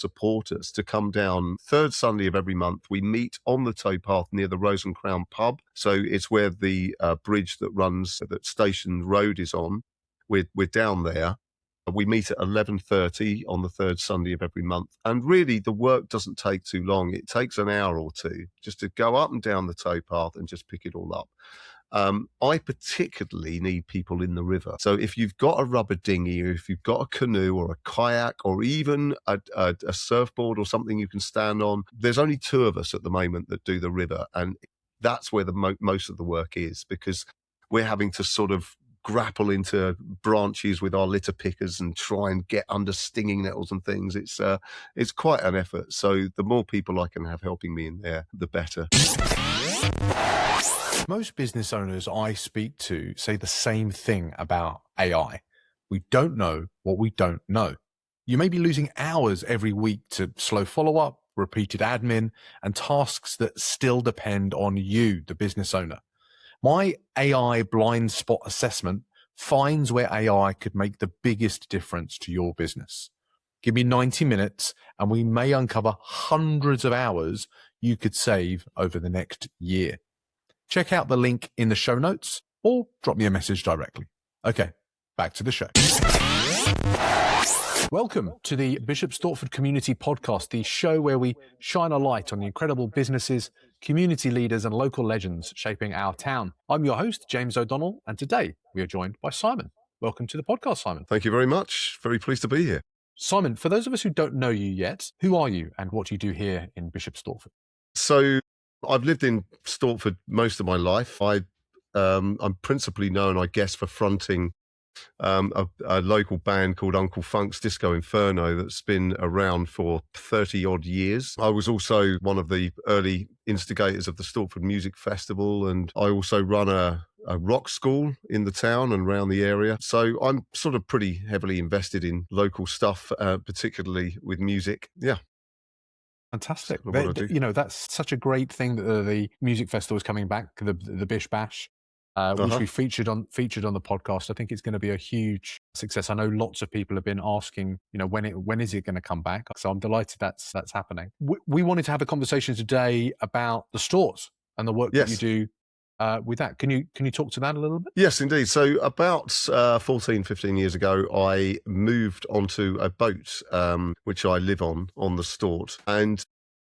support us to come down third Sunday of every month. We meet on the towpath near the Rose and Crown pub. So it's where the bridge that Station Road is on. We're down there. We meet at 11:30 on the third Sunday of every month. And really, the work doesn't take too long. It takes an hour or two just to go up and down the towpath and just pick it all up. I particularly need people in the river. So if you've got a rubber dinghy, or if you've got a canoe or a kayak, or even a surfboard or something you can stand on, there's only two of us at the moment that do the river. And that's where the most of the work is, because we're having to sort of grapple into branches with our litter pickers and try and get under stinging nettles and things. It's quite an effort. So the more people I can have helping me in there, the better. Most business owners I speak to say the same thing about AI. We don't know what we don't know. You may be losing hours every week to slow follow-up, repeated admin, and tasks that still depend on you, the business owner. My AI blind spot assessment finds where AI could make the biggest difference to your business. Give me 90 minutes and we may uncover hundreds of hours you could save over the next year. Check out the link in the show notes or drop me a message directly. Okay, back to the show. Welcome to the Bishop Stortford Community Podcast, the show where we shine a light on the incredible businesses, community leaders and local legends shaping our town. I'm your host, James O'Donnell, and today we are joined by Simon. Welcome to the podcast, Simon. Thank you very much. Very pleased to be here. Simon, for those of us who don't know you yet, who are you and what do you do here in Bishop Stortford? So I've lived in Stortford most of my life. I'm principally known, I guess, for fronting a local band called Uncle Funk's Disco Inferno that's been around for 30 odd years. I was also one of the early instigators of the Stortford Music Festival, and I also run a rock school in the town and around the area. So I'm sort of pretty heavily invested in local stuff, particularly with music. Yeah. Fantastic. That's such a great thing that the music festival is coming back, the Bish Bash, which we featured on the podcast. I think it's going to be a huge success. I know lots of people have been asking, when is it going to come back? So I'm delighted that's happening. We wanted to have a conversation today about the Stort and the work that you do with that. Can you talk to that a little bit? Yes, indeed. So about 14, 15 years ago, I moved onto a boat, which I live on the Stort. And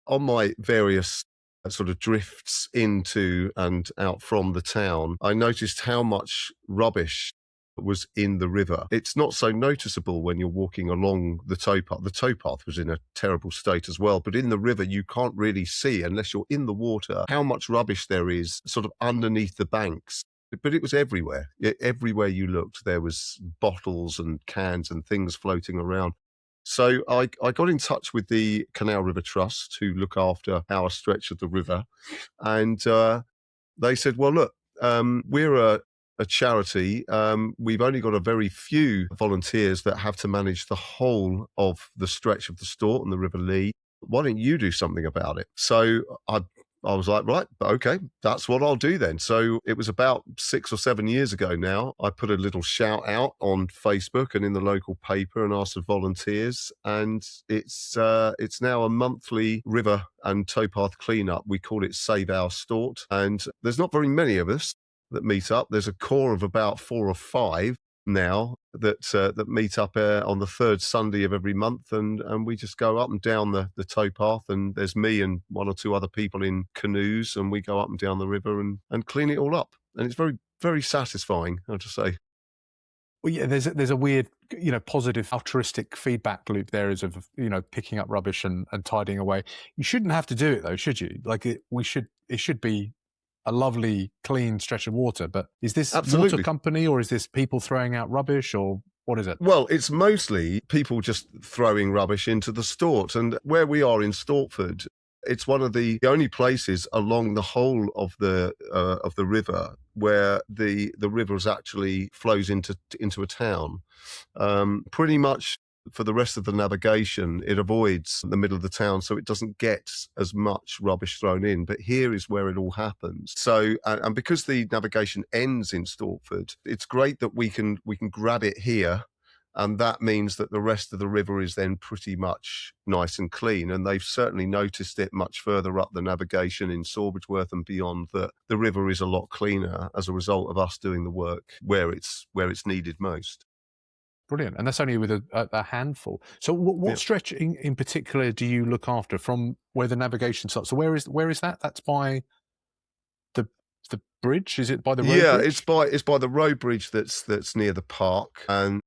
on my various sort of drifts into and out from the town, I noticed how much rubbish was in the river. It's not so noticeable when you're walking along the towpath. The towpath was in a terrible state as well, but in the river you can't really see, unless you're in the water, how much rubbish there is sort of underneath the banks. But it was everywhere. Everywhere you looked, there was bottles and cans and things floating around. So I got in touch with the Canal and River Trust, who look after our stretch of the river, and they said, well, look, we're a charity. We've only got a very few volunteers that have to manage the whole of the stretch of the Stort and the River Lee. Why don't you do something about it? So I was like, right, okay, that's what I'll do then. So it was about 6 or 7 years ago now. I put a little shout out on Facebook and in the local paper and asked for volunteers. And it's now a monthly river and towpath cleanup. We call it Save Our Stort. And there's not very many of us that meet up. There's a core of about 4 or 5 now that meet up on the third Sunday of every month, and we just go up and down the towpath, and there's me and 1 or 2 other people in canoes, and we go up and down the river and clean it all up, and it's very, very satisfying, I have to say. Well, yeah, there's a weird, positive altruistic feedback loop there is of, picking up rubbish and tidying away. You shouldn't have to do it though, should you? Like it should be a lovely, clean stretch of water. But is this water company, or is this people throwing out rubbish, or what is it? Well, it's mostly people just throwing rubbish into the Stort. And where we are in Stortford, it's one of the only places along the whole of the river where the river actually flows into a town. Pretty much for the rest of the navigation, it avoids the middle of the town, so it doesn't get as much rubbish thrown in. But here is where it all happens. So, and because the navigation ends in Stortford, it's great that we can grab it here And that means that the rest of the river is then pretty much nice and clean. And they've certainly noticed it much further up the navigation in Sawbridgeworth and beyond, that the river is a lot cleaner as a result of us doing the work where it's needed most. Brilliant. And that's only with a handful. So what Yeah. stretch in particular do you look after from where the navigation starts? So where is that? That's by the bridge? Is it by the road Yeah, bridge? it's by the road bridge that's near the park, and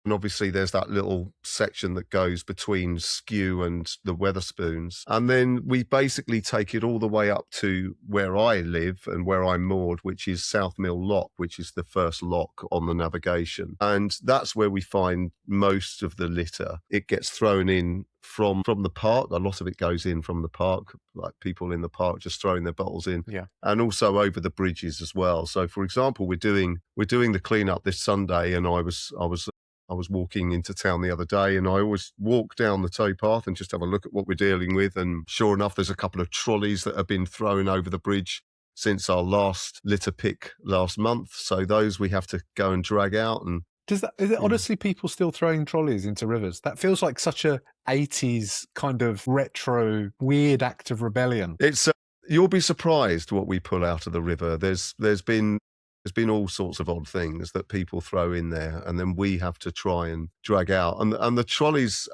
obviously there's that little section that goes between Skew and the Weatherspoons, and then we basically take it all the way up to where I live and where I'm moored, which is South Mill Lock, which is the first lock on the navigation, and that's where we find most of the litter. It gets thrown in from the park. A lot of it goes in from the park, like people in the park just throwing their bottles in. Yeah. And also over the bridges as well. So for example, we're doing the cleanup this Sunday, and I was walking into town the other day, and I always walk down the towpath and just have a look at what we're dealing with. And sure enough, there's a couple of trolleys that have been thrown over the bridge since our last litter pick last month. So those we have to go and drag out. And Is it honestly people still throwing trolleys into rivers? That feels like such a 80s kind of retro weird act of rebellion. it's you'll be surprised what we pull out of the river. There's been all sorts of odd things that people throw in there, and then we have to try and drag out. And the trolleys,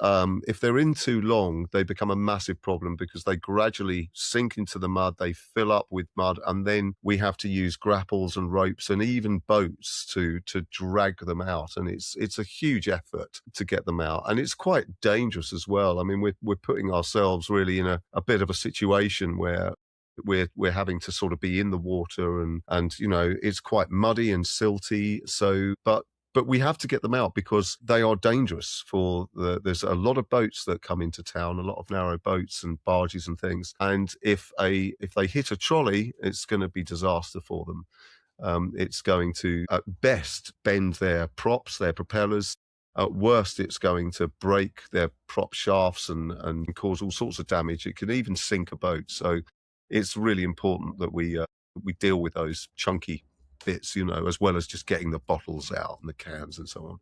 if they're in too long, they become a massive problem because they gradually sink into the mud, they fill up with mud, and then we have to use grapples and ropes and even boats to drag them out. And it's a huge effort to get them out, and it's quite dangerous as well. I mean, we're putting ourselves really in a bit of a situation where we're having to sort of be in the water, and it's quite muddy and silty. So but we have to get them out because they are dangerous there's a lot of boats that come into town, a lot of narrow boats and barges and things, and if they hit a trolley, it's going to be disaster for them. It's going to at best bend their props, their propellers. At worst, it's going to break their prop shafts and cause all sorts of damage. It can even sink a boat. So it's really important that we deal with those chunky bits, as well as just getting the bottles out and the cans and so on.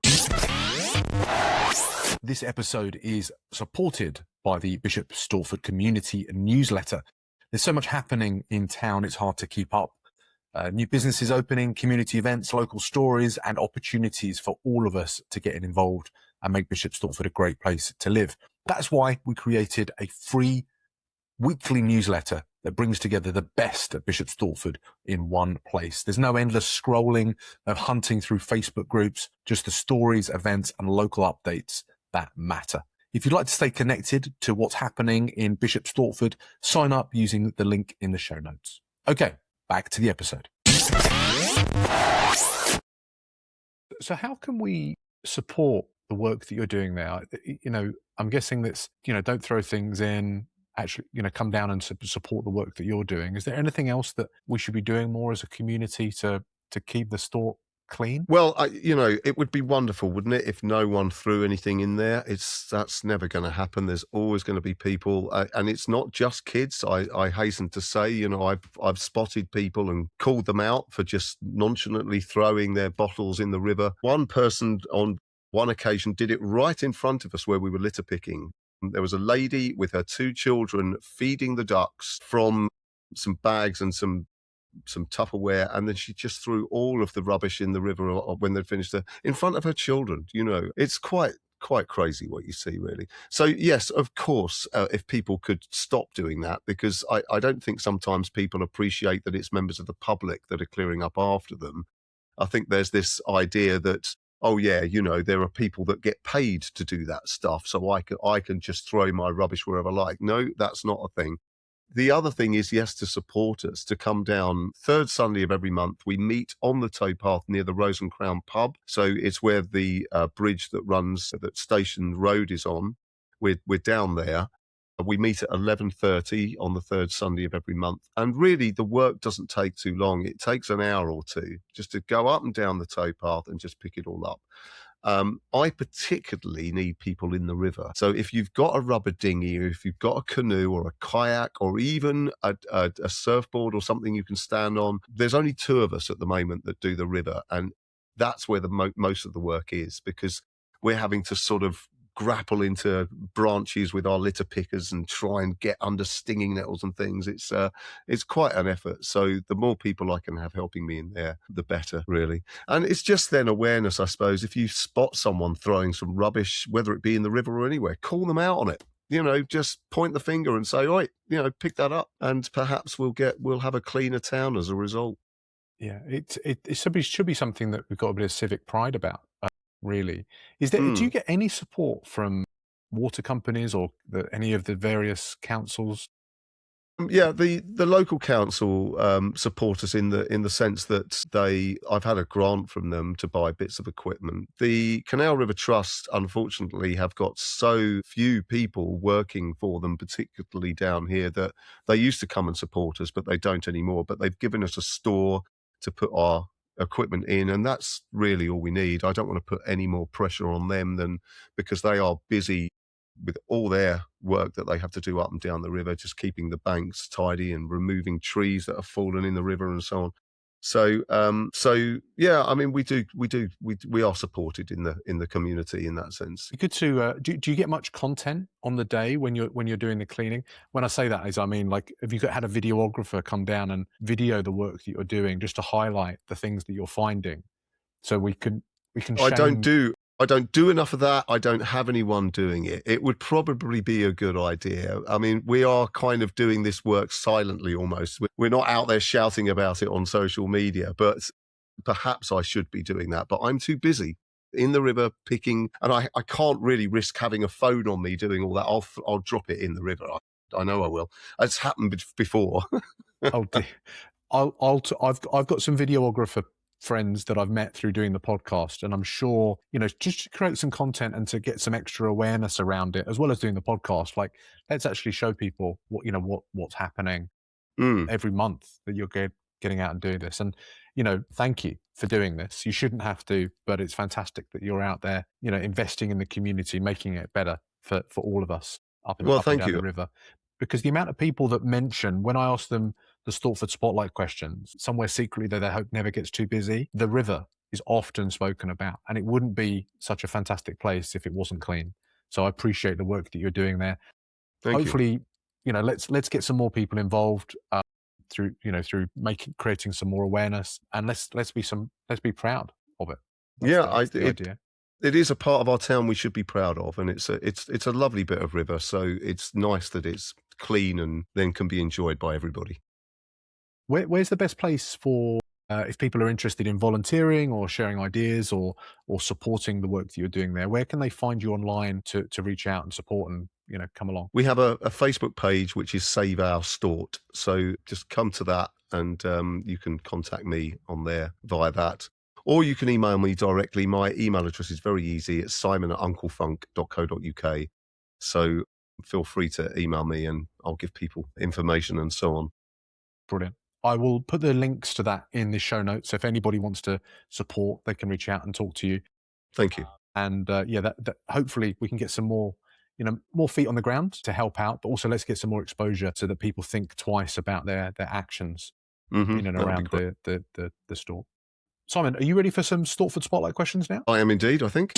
This episode is supported by the Bishop Stortford community newsletter. There's so much happening in town, it's hard to keep up. New businesses opening, community events, local stories, and opportunities for all of us to get involved and make Bishop Stortford a great place to live. That's why we created a free weekly newsletter that brings together the best at Bishop Stortford in one place. There's no endless scrolling of hunting through Facebook groups, just the stories, events, and local updates that matter. If you'd like to stay connected to what's happening in Bishop Stortford, sign up using the link in the show notes. Okay, back to the episode. So how can we support the work that you're doing now? I'm guessing that's, don't throw things in, actually, come down and support the work that you're doing. Is there anything else that we should be doing more as a community to keep the Stort clean? Well, it would be wonderful, wouldn't it, if no one threw anything in there? That's never going to happen. There's always going to be people, and it's not just kids. I hasten to say, I've spotted people and called them out for just nonchalantly throwing their bottles in the river. One person on one occasion did it right in front of us where we were litter picking. There was a lady with her two children feeding the ducks from some bags and some Tupperware, and then she just threw all of the rubbish in the river when they'd finished in front of her children. It's quite crazy what you see, really. So yes, of course, if people could stop doing that, because I don't think sometimes people appreciate that it's members of the public that are clearing up after them. I think there's this idea that, oh yeah, there are people that get paid to do that stuff, so I can just throw my rubbish wherever I like. No, that's not a thing. The other thing is, yes, to support us, to come down third Sunday of every month. We meet on the towpath near the Rose and Crown pub. So it's where the bridge that Station Road is on. We're down there. We meet at 11:30 on the third Sunday of every month. And really, the work doesn't take too long. It takes an hour or two just to go up and down the towpath and just pick it all up. I particularly need people in the river. So if you've got a rubber dinghy, or if you've got a canoe or a kayak, or even a surfboard or something you can stand on, there's only two of us at the moment that do the river. And that's where the most of the work is, because we're having to sort of grapple into branches with our litter pickers and try and get under stinging nettles and things. It's quite an effort. So the more people I can have helping me in there, the better, really. And it's just then awareness, I suppose. If you spot someone throwing some rubbish, whether it be in the river or anywhere, call them out on it. Just point the finger and say, "Oi, pick that up," and perhaps we'll have a cleaner town as a result. Yeah, it should be something that we've got a bit of civic pride about. Really, do you get any support from water companies or any of the various councils? Yeah, the local council support us in the sense that I've had a grant from them to buy bits of equipment. The Canal River Trust, unfortunately, have got so few people working for them, particularly down here, that they used to come and support us, but they don't anymore. But they've given us a store to put our equipment in, and that's really all we need. I don't want to put any more pressure on them because they are busy with all their work that they have to do up and down the river, just keeping the banks tidy and removing trees that have fallen in the river and so on. So yeah, I mean, we are supported in the community in that sense. Good to do you get much content on the day when you're doing the cleaning? When I say that is, I mean, like, have you had a videographer come down and video the work that you're doing just to highlight the things that you're finding, so we can I don't do enough of that. I don't have anyone doing it. It would probably be a good idea. I mean, we are kind of doing this work silently almost. We're not out there shouting about it on social media, but perhaps I should be doing that. But I'm too busy in the river picking, and I can't really risk having a phone on me doing all that. I'll drop it in the river. I know I will. It's happened before. Oh dear. I've got some videographer friends that I've met through doing the podcast, and I'm sure, just to create some content and to get some extra awareness around it, as well as doing the podcast, like, let's actually show people what's happening every month that you're getting out and doing this. And thank you for doing this. You shouldn't have to, but it's fantastic that you're out there, investing in the community, making it better for all of us up and down the river. Because the amount of people that mention, when I ask them the Stortford Spotlight questions, somewhere secretly that they hope never gets too busy, the river is often spoken about, and it wouldn't be such a fantastic place if it wasn't clean. So I appreciate the work that you're doing there. Hopefully, let's get some more people involved through creating some more awareness, and let's be proud of it. That's the idea. It is a part of our town we should be proud of, and it's a lovely bit of river, so it's nice that it's clean and then can be enjoyed by everybody. Where's the best place for if people are interested in volunteering or sharing ideas or supporting the work that you're doing there? Where can they find you online to reach out and support and come along? We have a Facebook page which is Save Our Stort, so just come to that and you can contact me on there via that. Or you can email me directly. My email address is very easy. It's simon@unclefunk.co.uk. So feel free to email me and I'll give people information and so on. Brilliant. I will put the links to that in the show notes. So if anybody wants to support, they can reach out and talk to you. Thank you. And that hopefully we can get some more, more feet on the ground to help out, but also let's get some more exposure so that people think twice about their actions in and around the store. Simon, are you ready for some Stortford Spotlight questions now? I am indeed, I think.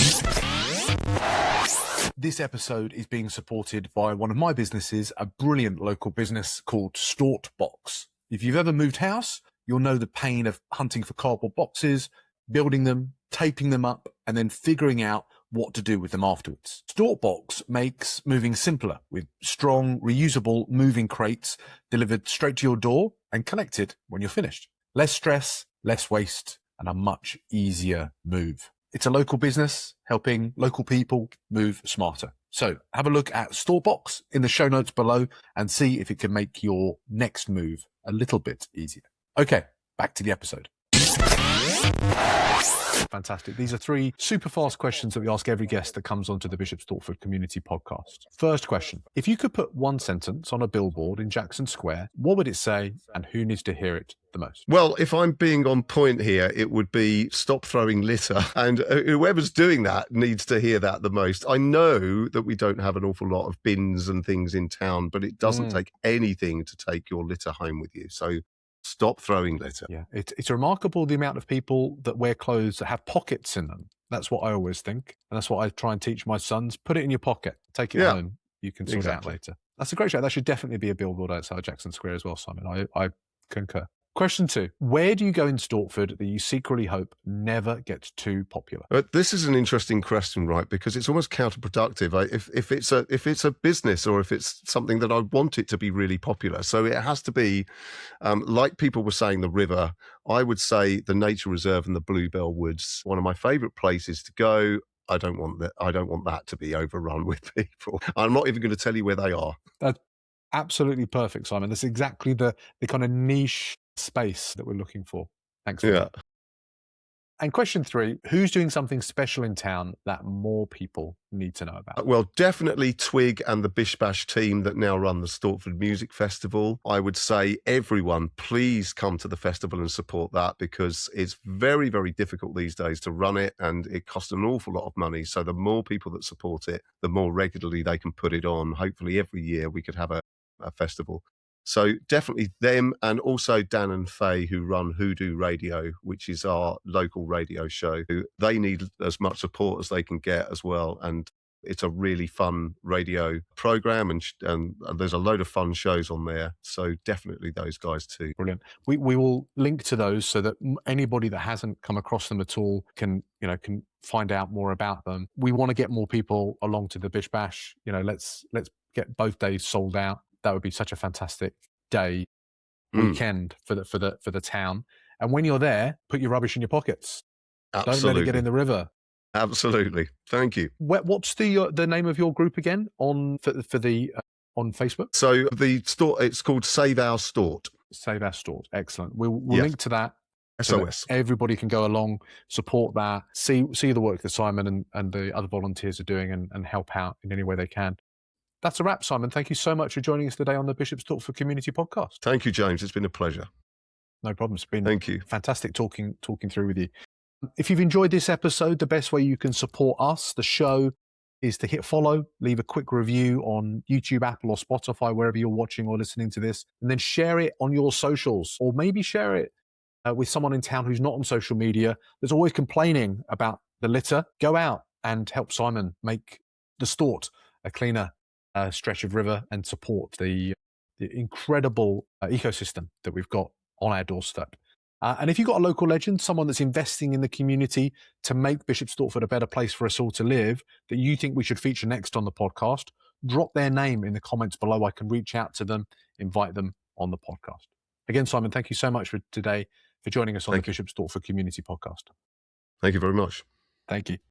This episode is being supported by one of my businesses, a brilliant local business called StortBox. If you've ever moved house, you'll know the pain of hunting for cardboard boxes, building them, taping them up, and then figuring out what to do with them afterwards. StortBox makes moving simpler with strong, reusable moving crates delivered straight to your door and collected when you're finished. Less stress, less waste, and a much easier move. It's a local business helping local people move smarter. So have a look at StortBox in the show notes below and see if it can make your next move a little bit easier. Okay, back to the episode. Fantastic. These are 3 super fast questions that we ask every guest that comes onto the Bishop Stortford Community Podcast. First question. If you could put one sentence on a billboard in Jackson Square, what would it say and who needs to hear it the most? Well, if I'm being on point here, it would be stop throwing litter. And whoever's doing that needs to hear that the most. I know that we don't have an awful lot of bins and things in town, but it doesn't take anything to take your litter home with you. So stop throwing litter. Yeah, it's remarkable the amount of people that wear clothes that have pockets in them. That's what I always think. And that's what I try and teach my sons. Put it in your pocket, take it Yeah, home. You can sort it out exactly. later. That's a great show. That should definitely be a billboard outside Jackson Square as well, Simon. I concur. Question 2. Where do you go in Stortford that you secretly hope never gets too popular? But this is an interesting question, right? Because it's almost counterproductive. If it's a business or if it's something that I want it to be really popular, so it has to be like people were saying, the river. I would say the nature reserve and the Bluebell Woods. One of my favourite places to go. I don't want that to be overrun with people. I'm not even going to tell you where they are. That's absolutely perfect, Simon. That's exactly the kind of niche space that we're looking for. Thanks for that. And question 3, who's doing something special in town that more people need to know about? Well, definitely Twig and the Bish Bash team that now run the Stortford Music Festival. I would say everyone, please come to the festival and support that, because it's very, very difficult these days to run it and it costs an awful lot of money. So the more people that support it, the more regularly they can put it on. Hopefully every year we could have a festival. So definitely them, and also Dan and Faye, who run Hoodoo Radio, which is our local radio show. They need as much support as they can get as well. And it's a really fun radio program, and there's a load of fun shows on there. So definitely those guys too. Brilliant. We will link to those so that anybody that hasn't come across them at all can find out more about them. We want to get more people along to the Bish Bash. Let's get both days sold out. That would be such a fantastic weekend for the town. And when you're there, put your rubbish in your pockets. Absolutely. Don't let it get in the river. Absolutely. Thank you. What's the name of your group again on Facebook? So it's called Save Our Stort. Save Our Stort. Excellent. We'll link to that. SOS. So everybody can go along, support that, see the work that Simon and the other volunteers are doing, and help out in any way they can. That's a wrap, Simon. Thank you so much for joining us today on the Bishop Stortford Community Podcast. Thank you, James. It's been a pleasure. No problem. It's been Thank you. Fantastic talking through with you. If you've enjoyed this episode, the best way you can support us, the show, is to hit follow, leave a quick review on YouTube, Apple, or Spotify, wherever you're watching or listening to this, and then share it on your socials, or maybe share it with someone in town who's not on social media, that's always complaining about the litter. Go out and help Simon make the Stort a cleaner stretch of river, and support the incredible ecosystem that we've got on our doorstep. And if you've got a local legend, someone that's investing in the community to make Bishop Stortford a better place for us all to live, that you think we should feature next on the podcast, drop their name in the comments below. I can reach out to them, invite them on the podcast. Again, Simon, thank you so much for today, for joining us on the Bishop Stortford Community Podcast. Thank you very much. Thank you.